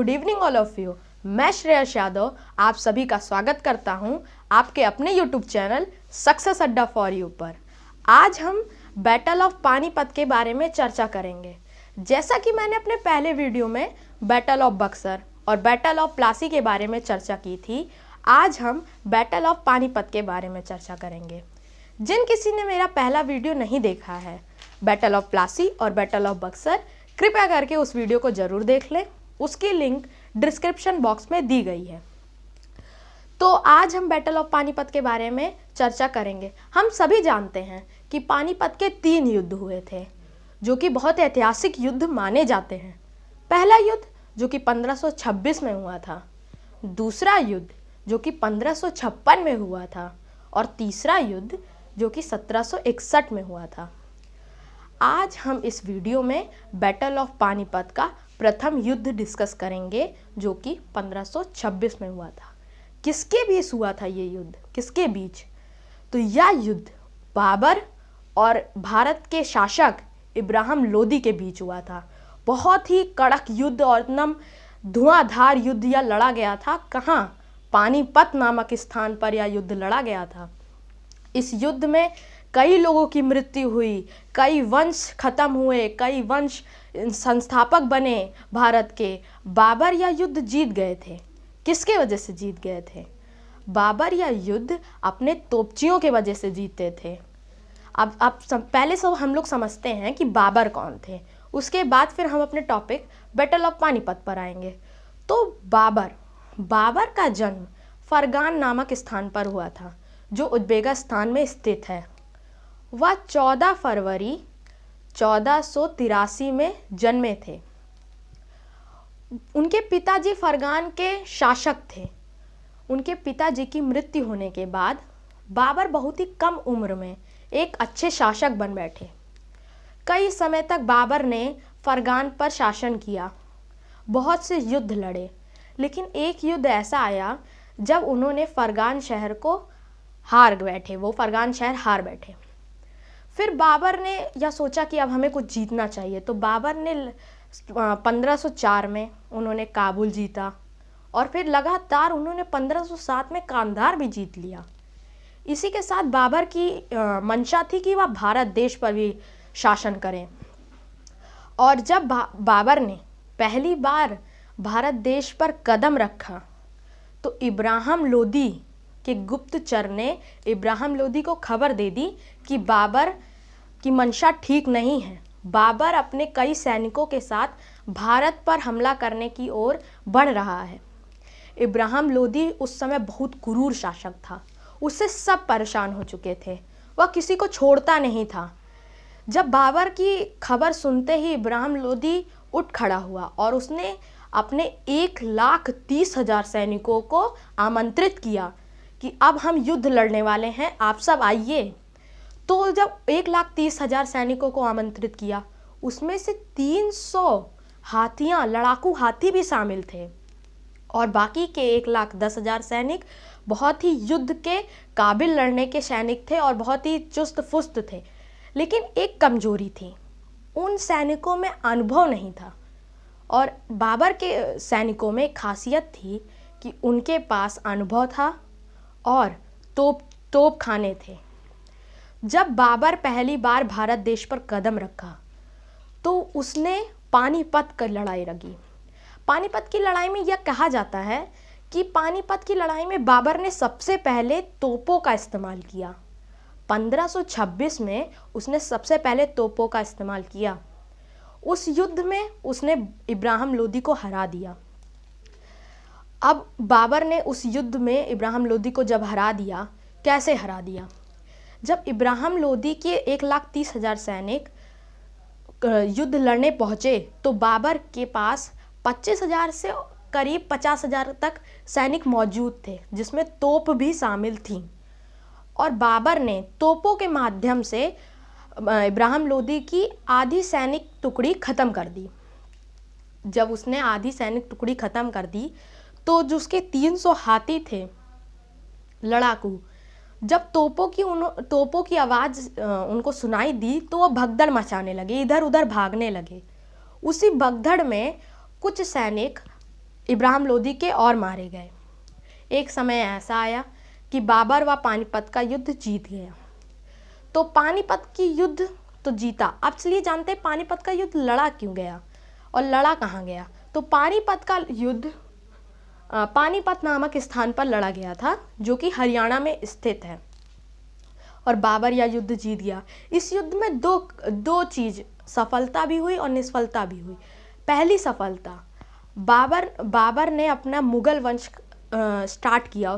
Good evening all of you. मैं श्रेयस यादव आप सभी का स्वागत करता हूं आपके अपने यूट्यूब चैनल सक्सेस अड्डा फॉर यू पर। आज हम बैटल ऑफ पानीपत के बारे में चर्चा करेंगे। जैसा कि मैंने अपने पहले वीडियो में बैटल ऑफ बक्सर और बैटल ऑफ प्लासी के बारे में चर्चा की थी, आज हम बैटल ऑफ पानीपत के बारे में चर्चा करेंगे। जिन किसी ने मेरा पहला वीडियो नहीं देखा है बैटल ऑफ प्लासी और बैटल ऑफ बक्सर, कृपया करके उस वीडियो को ज़रूर देख लें। उसकी लिंक डिस्क्रिप्शन बॉक्स में दी गई है। तो आज हम बैटल ऑफ पानीपत के बारे में चर्चा करेंगे। हम सभी जानते हैं कि पानीपत के 3 युद्ध हुए थे जो कि बहुत ऐतिहासिक युद्ध माने जाते हैं। पहला युद्ध जो कि 1526 में हुआ था, दूसरा युद्ध जो कि 1556 में हुआ था और तीसरा युद्ध जो कि 1761 में हुआ था। आज हम इस वीडियो में बैटल ऑफ पानीपत का प्रथम युद्ध डिस्कस करेंगे जो कि 1526 में हुआ था। किसके बीच हुआ था ये युद्ध, किसके बीच? तो यह युद्ध बाबर और भारत के शासक इब्राहिम लोदी के बीच हुआ था। बहुत ही कड़क युद्ध और एकदम धुआंधार युद्ध यह लड़ा गया था। कहाँ? पानीपत नामक स्थान पर यह युद्ध लड़ा गया था। इस युद्ध में कई लोगों की मृत्यु हुई, कई वंश खत्म हुए, कई वंश संस्थापक बने भारत के। बाबर यह युद्ध जीत गए थे। किसके वजह से जीत गए थे? बाबर यह युद्ध अपने तोपचियों के वजह से जीते थे। अब पहले सब हम लोग समझते हैं कि बाबर कौन थे, उसके बाद फिर हम अपने टॉपिक बैटल ऑफ पानीपत पर आएंगे। तो बाबर का जन्म फरगान नामक स्थान पर हुआ था जो उज़्बेकिस्तान में स्थित है। वह 14 फरवरी 1483 में जन्मे थे। उनके पिताजी फरगान के शासक थे। उनके पिताजी की मृत्यु होने के बाद बाबर बहुत ही कम उम्र में एक अच्छे शासक बन बैठे। कई समय तक बाबर ने फरगान पर शासन किया, बहुत से युद्ध लड़े, लेकिन एक युद्ध ऐसा आया जब उन्होंने फरगान शहर को हार बैठे, वो फरगान शहर हार बैठे। फिर बाबर ने यह सोचा कि अब हमें कुछ जीतना चाहिए, तो बाबर ने 1504 में उन्होंने काबुल जीता और फिर लगातार उन्होंने 1507 में कांधार भी जीत लिया। इसी के साथ बाबर की मंशा थी कि वह भारत देश पर भी शासन करें। और जब बाबर ने पहली बार भारत देश पर कदम रखा तो इब्राहिम लोदी के गुप्तचर ने इब्राहिम लोदी को खबर दे दी कि बाबर की मंशा ठीक नहीं है। बाबर अपने कई सैनिकों के साथ भारत पर हमला करने की ओर बढ़ रहा है। इब्राहिम लोदी उस समय बहुत क्रूर शासक था, उससे सब परेशान हो चुके थे, वह किसी को छोड़ता नहीं था। जब बाबर की खबर सुनते ही इब्राहिम लोदी उठ खड़ा हुआ और उसने अपने 1,30,000 सैनिकों को आमंत्रित किया कि अब हम युद्ध लड़ने वाले हैं, आप सब आइए। तो जब 1,30,000 सैनिकों को आमंत्रित किया, उसमें से 300 हाथियाँ, लड़ाकू हाथी भी शामिल थे और बाकी के 1,10,000 सैनिक बहुत ही युद्ध के काबिल लड़ने के सैनिक थे और बहुत ही चुस्त फुस्त थे। लेकिन एक कमजोरी थी, उन सैनिकों में अनुभव नहीं था। और बाबर के सैनिकों में खासियत थी कि उनके पास अनुभव था और तोप खाने थे। जब बाबर पहली बार भारत देश पर कदम रखा तो उसने पानीपत की लड़ाई लड़ी। पानीपत की लड़ाई में यह कहा जाता है कि पानीपत की लड़ाई में बाबर ने सबसे पहले तोपों का इस्तेमाल किया। 1526 में उसने सबसे पहले तोपों का इस्तेमाल किया। उस युद्ध में उसने इब्राहिम लोदी को हरा दिया। अब बाबर ने उस युद्ध में इब्राहिम लोदी को जब हरा दिया, कैसे हरा दिया? जब इब्राहिम लोदी के 1,30,000 सैनिक युद्ध लड़ने पहुँचे तो बाबर के पास 25,000 से करीब 50,000 तक सैनिक मौजूद थे, जिसमें तोप भी शामिल थी। और बाबर ने तोपों के माध्यम से इब्राहिम लोदी की आधी सैनिक टुकड़ी ख़त्म कर दी। जब उसने आधी सैनिक टुकड़ी ख़त्म कर दी तो जो उसके 300 हाथी थे लड़ाकू, जब तोपों की आवाज़ उनको सुनाई दी तो वो भगदड़ मचाने लगे, इधर उधर भागने लगे। उसी भगदड़ में कुछ सैनिक इब्राहिम लोदी के और मारे गए। एक समय ऐसा आया कि बाबर व पानीपत का युद्ध जीत गया। तो पानीपत की युद्ध तो जीता। अब चलिए जानते हैं पानीपत का युद्ध लड़ा क्यों गया और लड़ा कहाँ गया। तो पानीपत का युद्ध पानीपत नामक स्थान पर लड़ा गया था, जो कि हरियाणा में स्थित है, और बाबर यह युद्ध जीत गया। इस युद्ध में दो चीज, सफलता भी हुई और निष्फलता भी हुई। पहली सफलता, बाबर ने अपना मुगल वंश स्टार्ट किया।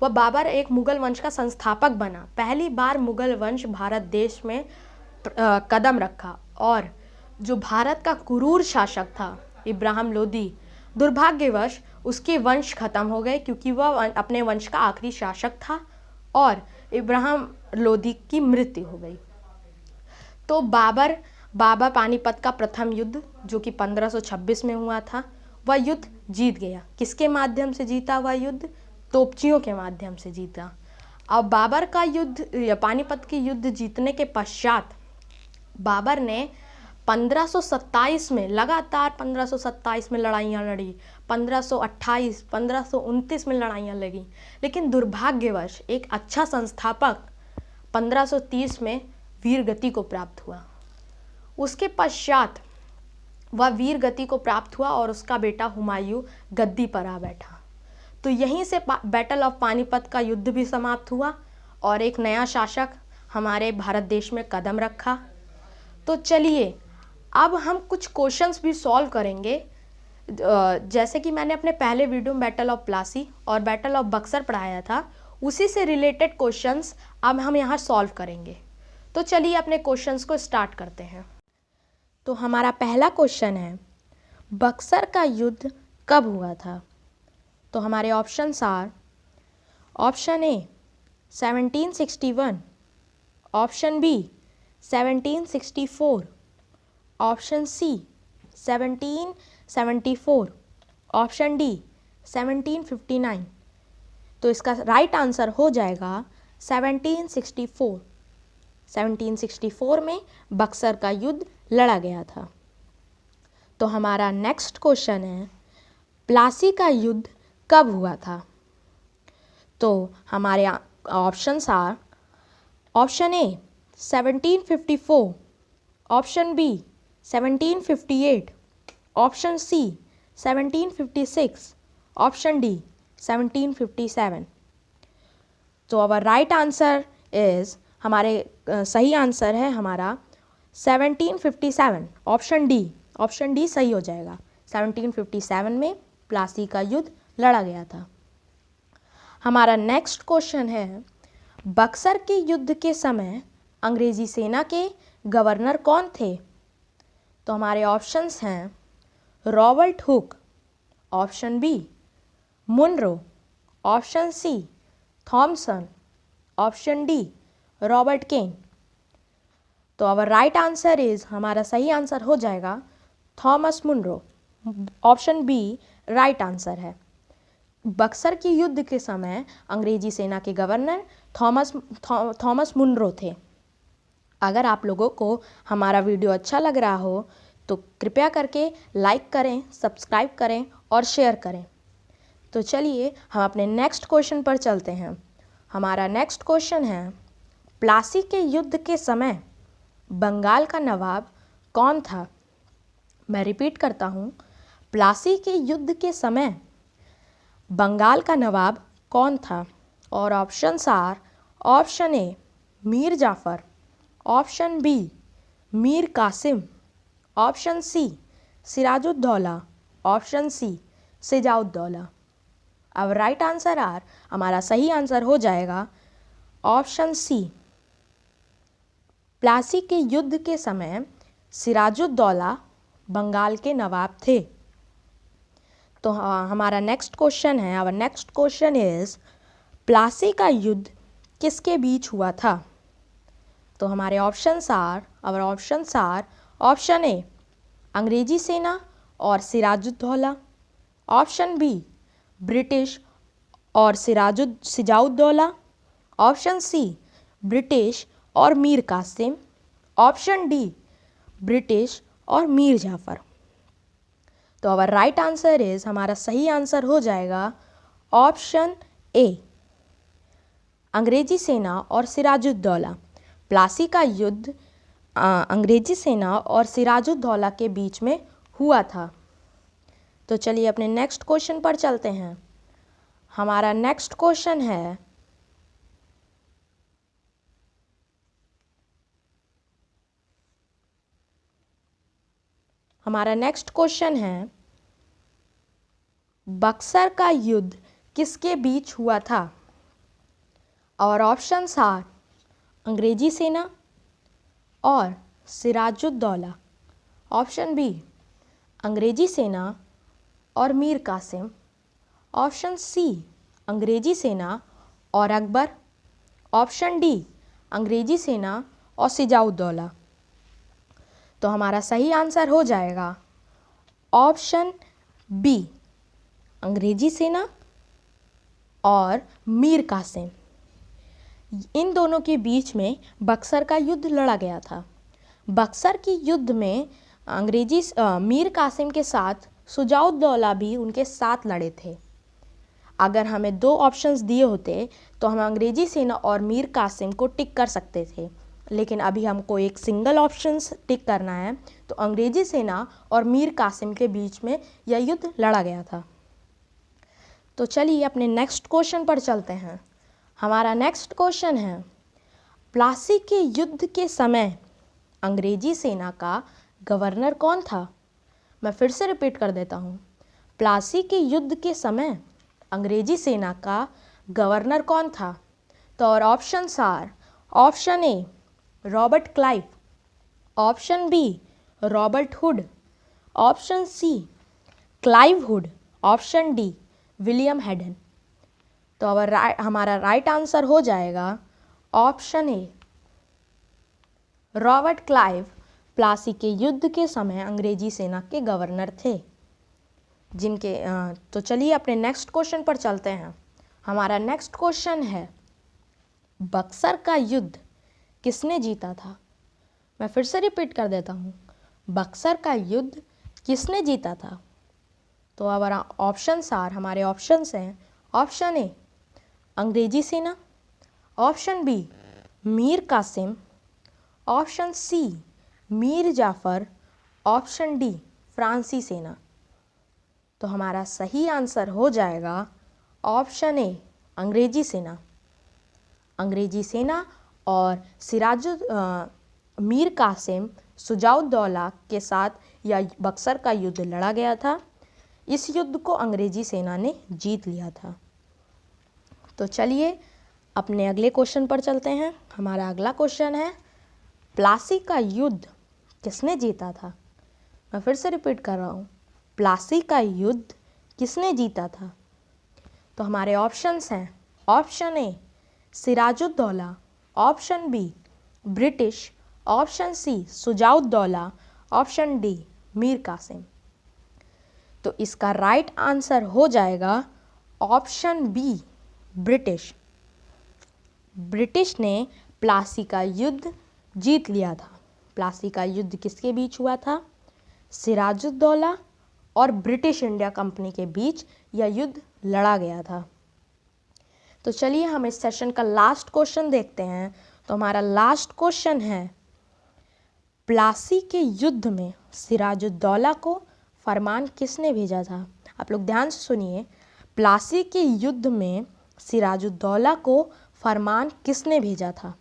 बाबर एक मुगल वंश का संस्थापक बना। पहली बार मुगल वंश भारत देश में कदम रखा, और जो भारत का क्रूर शासक था इब्राहिम लोदी, दुर्भाग्यवश उसके वंश खत्म हो गए, क्योंकि वह अपने वंश का आखिरी शासक था और इब्राहिम लोदी की मृत्यु हो गई। तो बाबर पानीपत का प्रथम युद्ध, जो कि 1526 में हुआ था, वह युद्ध जीत गया। किसके माध्यम से जीता वह युद्ध? तोपचियों के माध्यम से जीता। अब बाबर का युद्ध या पानीपत की युद्ध जीतने के पश्चात बाबर ने 1527 में लगातार 1527 में लड़ाइयाँ लड़ी, 1528, 1529 में लड़ाइयाँ लगी, लेकिन दुर्भाग्यवश एक अच्छा संस्थापक 1530 में वीर गति को प्राप्त हुआ। उसके पश्चात वह वीर गति को प्राप्त हुआ और उसका बेटा हुमायूं गद्दी पर आ बैठा। तो यहीं से बैटल ऑफ पानीपत का युद्ध भी समाप्त हुआ और एक नया शासक हमारे भारत देश में कदम रखा। तो चलिए अब हम कुछ क्वेश्चंस भी सॉल्व करेंगे, जैसे कि मैंने अपने पहले वीडियो में बैटल ऑफ प्लासी और बैटल ऑफ बक्सर पढ़ाया था, उसी से रिलेटेड क्वेश्चंस अब हम यहाँ सॉल्व करेंगे। तो चलिए अपने क्वेश्चंस को स्टार्ट करते हैं। तो हमारा पहला क्वेश्चन है, बक्सर का युद्ध कब हुआ था? तो हमारे options are, option A 1761, option B 1764, option C 1774, option D 1759। तो इसका राइट आंसर हो जाएगा 1764। 1764 में बक्सर का युद्ध लड़ा गया था। तो हमारा नेक्स्ट क्वेश्चन है, प्लासी का युद्ध कब हुआ था? तो हमारे options are, option A 1754, option B 1758, option C 1756, option D 1757। तो आवर राइट आंसर इज, हमारे सही आंसर है हमारा 1757, ऑप्शन डी। ऑप्शन डी सही हो जाएगा। 1757 में प्लासी का युद्ध लड़ा गया था। हमारा नेक्स्ट क्वेश्चन है, बक्सर के युद्ध के समय अंग्रेजी सेना के गवर्नर कौन थे? तो हमारे ऑप्शंस हैं, Robert Hooke, option B Munro, option C Thomson, option D Robert Kane. तो आवर राइट आंसर इज, हमारा सही आंसर हो जाएगा Thomas Munro. Option B right answer है। बक्सर के युद्ध के समय अंग्रेजी सेना के गवर्नर थॉमस मुनरो थे। अगर आप लोगों को हमारा वीडियो अच्छा लग रहा हो तो कृपया करके लाइक करें, सब्सक्राइब करें और शेयर करें। तो चलिए हम अपने नेक्स्ट क्वेश्चन पर चलते हैं। हमारा नेक्स्ट क्वेश्चन है, प्लासी के युद्ध के समय बंगाल का नवाब कौन था? मैं रिपीट करता हूँ, प्लासी के युद्ध के समय बंगाल का नवाब कौन था? और options are, option A Mir Jafar, option B Mir Qasim, option C Siraj-ud-Daulah, option C Sirajuddaula. अब राइट आंसर आर, हमारा सही आंसर हो जाएगा ऑप्शन सी। प्लासी के युद्ध के समय सिराजुद्दौला बंगाल के नवाब थे। तो हमारा नेक्स्ट क्वेश्चन है, our next question is, Plassey का युद्ध किसके बीच हुआ था? तो हमारे options are, our options are, option A अंग्रेजी सेना और सिराजुद्दौला, ऑप्शन बी ब्रिटिश और सिजाउद्दौला, ऑप्शन सी ब्रिटिश और Mir Qasim, option D British और मीर जाफ़र। तो आवर राइट आंसर इज, हमारा सही आंसर हो जाएगा ऑप्शन ए, अंग्रेजी सेना और सिराजुद्दौला। प्लासी का युद्ध अंग्रेजी सेना और सिराजुद्दौला के बीच में हुआ था। तो चलिए अपने नेक्स्ट क्वेश्चन पर चलते हैं। हमारा नेक्स्ट क्वेश्चन है, बक्सर का युद्ध किसके बीच हुआ था? और ऑप्शंस आर अंग्रेजी सेना और सिराजुद्दौला। ऑप्शन बी, अंग्रेजी सेना और मीर कासिम। ऑप्शन सी, अंग्रेजी सेना और अकबर। ऑप्शन डी, अंग्रेजी सेना और सिराजुद्दौला। तो हमारा सही आंसर हो जाएगा ऑप्शन बी, अंग्रेजी सेना और मीर कासिम। इन दोनों के बीच में बक्सर का युद्ध लड़ा गया था। बक्सर की युद्ध में मीर कासिम के साथ सिराजुद्दौला भी उनके साथ लड़े थे। अगर हमें दो ऑप्शंस दिए होते तो हम अंग्रेजी सेना और मीर कासिम को टिक कर सकते थे, लेकिन अभी हमको एक सिंगल ऑप्शंस टिक करना है। तो अंग्रेजी सेना और मीर कासिम के बीच में यह युद्ध लड़ा गया था। तो चलिए अपने नेक्स्ट क्वेश्चन पर चलते हैं। हमारा नेक्स्ट क्वेश्चन है, प्लासी के युद्ध के समय अंग्रेजी सेना का गवर्नर कौन था? मैं फिर से रिपीट कर देता हूँ। प्लासी के युद्ध के समय अंग्रेजी सेना का गवर्नर कौन था? तो our options are, option A Robert Clive, option B Robert Hood, option C Clive Hood, option D William Hayden. तो हमारा राइट आंसर हो जाएगा option A, Robert Clive Plassey के युद्ध के समय अंग्रेजी सेना के गवर्नर थे। तो चलिए अपने नेक्स्ट क्वेश्चन पर चलते हैं। हमारा नेक्स्ट क्वेश्चन है, बक्सर का युद्ध किसने जीता था? मैं फिर से रिपीट कर देता हूँ, बक्सर का युद्ध किसने जीता था? तो हमारा ऑप्शंस आर, हमारे ऑप्शंस हैं, ऑप्शन ए अंग्रेजी सेना, option B Mir Qasim, option C Mir Jafar, option D फ्रांसी सेना। तो हमारा सही आंसर हो जाएगा ऑप्शन ए, अंग्रेजी सेना। अंग्रेजी सेना और मीर कासिम सिराजुद्दौला के साथ यह बक्सर का युद्ध लड़ा गया था। इस युद्ध को अंग्रेजी सेना ने जीत लिया था। तो चलिए अपने अगले क्वेश्चन पर चलते हैं। हमारा अगला क्वेश्चन है, प्लासी का युद्ध किसने जीता था? मैं फिर से रिपीट कर रहा हूँ, प्लासी का युद्ध किसने जीता था? तो हमारे ऑप्शंस हैं, option A Sirajuddaulah, option B British, option C Siraj-ud-Daulah, option D Mir Qasim. तो इसका राइट आंसर हो जाएगा ऑप्शन बी, ब्रिटिश। ब्रिटिश ने प्लासी का युद्ध जीत लिया था। प्लासी का युद्ध किसके बीच हुआ था? सिराजुद्दौला और ब्रिटिश इंडिया कंपनी के बीच यह युद्ध लड़ा गया था। तो चलिए हम इस सेशन का लास्ट क्वेश्चन देखते हैं। तो हमारा लास्ट क्वेश्चन है, प्लासी के युद्ध में सिराजुद्दौला को फरमान किसने भेजा था? आप लोग ध्यान से सुनिए, प्लासी के युद्ध में सिराजुद्दौला को फरमान किसने भेजा था?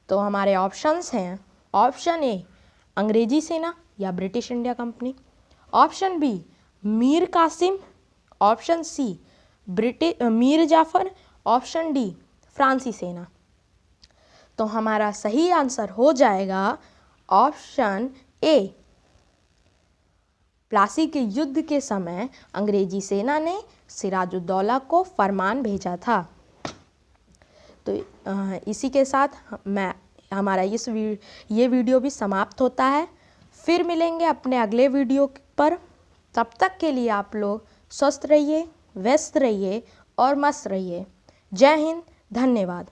तो हमारे ऑप्शंस हैं, ऑप्शन ए अंग्रेजी सेना या British India company, option B Mir Qasim, option C Mir Jafar, option D फ्रांसी सेना। तो हमारा सही आंसर हो जाएगा ऑप्शन ए, प्लासी के युद्ध के समय अंग्रेजी सेना ने सिराजुद्दौला को फरमान भेजा था। तो इसी के साथ हमारा ये वीडियो भी समाप्त होता है। फिर मिलेंगे अपने अगले वीडियो पर। तब तक के लिए आप लोग स्वस्थ रहिए, व्यस्त रहिए और मस्त रहिए। जय हिंद, धन्यवाद।